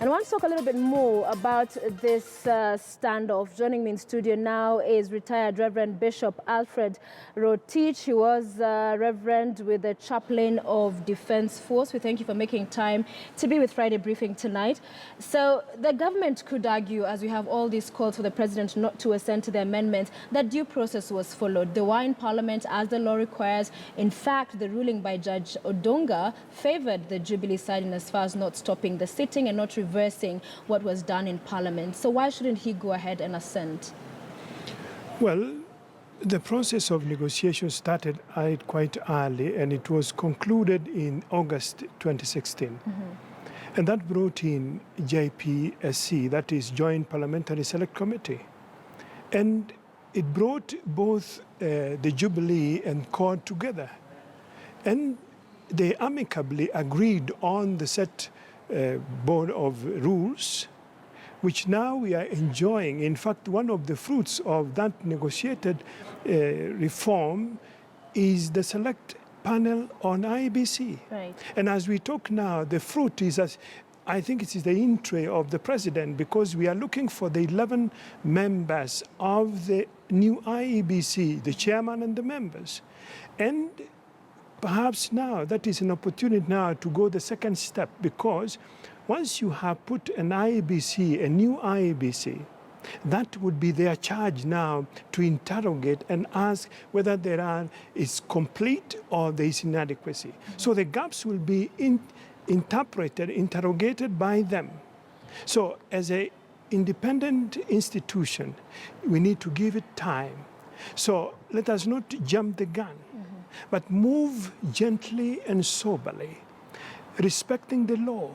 And I want to talk a little bit more about this standoff. Joining me in studio now is retired Reverend Bishop Alfred Rotich. He was Reverend with the Chaplain of Defense Force. We thank you for making time to be with Friday Briefing tonight. So the government could argue, as we have all these calls for the president not to assent to the amendment, that due process was followed. They were in Parliament as the law requires. In fact, the ruling by Judge Odonga favored the Jubilee side in as far as not stopping the sitting and not reversing what was done in Parliament. So why shouldn't he go ahead and assent? Well, the process of negotiation started quite early, and it was concluded in August 2016. And that brought in JPSC, that is Joint Parliamentary Select Committee. And it brought both the Jubilee and CORD together. And they amicably agreed on the set board of rules, which now we are enjoying. In fact, one of the fruits of that negotiated reform is the select panel on IEBC. Right. And as we talk now, the fruit is, I think it is the entree of the president, because we are looking for the 11 members of the new IEBC, the chairman and the members. And perhaps now that is an opportunity now to go the second step, because once you have put an IEBC, a new IEBC, that would be their charge now to interrogate and ask whether is complete or there is inadequacy. So the gaps will be interrogated by them. So as an independent institution, we need to give it time. So let us not jump the gun, but move gently and soberly, respecting the law.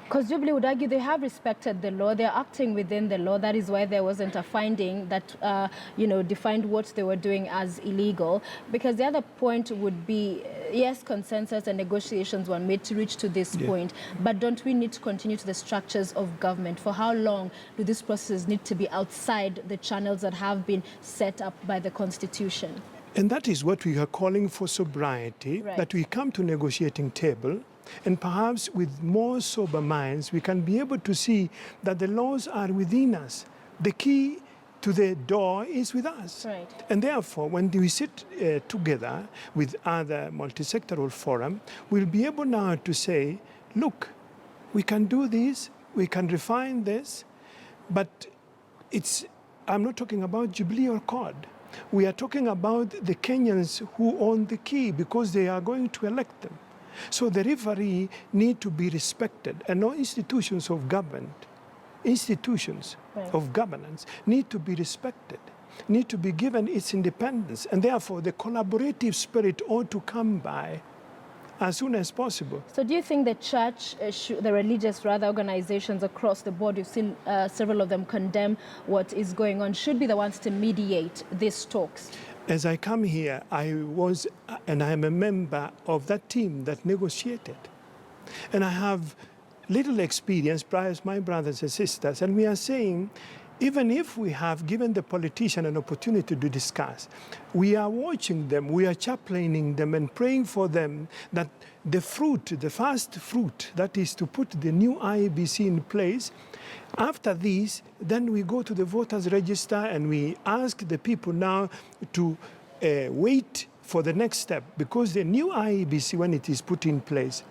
Because Jubilee would argue they have respected the law, they're acting within the law. That is why there wasn't a finding that, defined what they were doing as illegal. Because the other point would be, yes, consensus and negotiations were made to reach to this point, but don't we need to continue to the structures of government? For how long do these processes need to be outside the channels that have been set up by the Constitution? And that is what we are calling for sobriety, that we come to negotiating table, and perhaps with more sober minds, we can be able to see that the laws are within us. The key to the door is with us. Right. And therefore, when we sit together with other multi-sectoral forum, we'll be able now to say, look, we can do this, we can refine this, but I'm not talking about Jubilee or CORD. We are talking about the Kenyans who own the key, because they are going to elect them. So the referee need to be respected, and all institutions of government, of governance need to be respected, need to be given its independence, and therefore the collaborative spirit ought to come by as soon as possible. So do you think the church, the religious organizations across the board, you've seen several of them condemn what is going on, should be the ones to mediate these talks? As I come here, I was, and I am a member of that team that negotiated. And I have little experience, as my brothers and sisters, and we are saying, even if we have given the politician an opportunity to discuss, we are watching them, we are chaplaining them and praying for them that the fruit, the first fruit, that is to put the new IEBC in place. After this, then we go to the voters register and we ask the people now to wait for the next step, because the new IEBC, when it is put in place,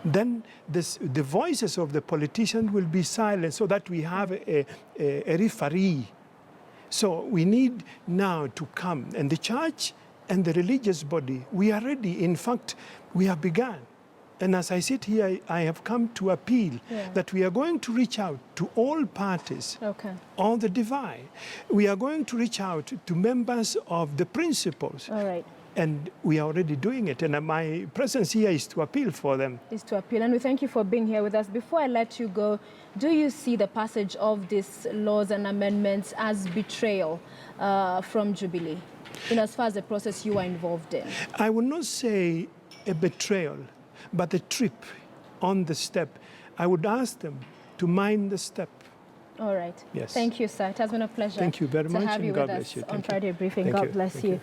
then the voices of the politicians will be silent, so that we have a referee. So we need now to come, and the church and the religious body, we are ready. In fact, we have begun. And as I sit here, I have come to appeal that we are going to reach out to all parties on the divide. We are going to reach out to members of the principals. All right. And we are already doing it. And my presence here is to appeal for them. Is to appeal. And we thank you for being here with us. Before I let you go, do you see the passage of these laws and amendments as betrayal from Jubilee, as far as the process you are involved in? I would not say a betrayal, but a trip on the step. I would ask them to mind the step. All right. Yes. Thank you, sir. It has been a pleasure. Thank you very much, to have you and God with bless us you. on Friday Briefing. God bless you.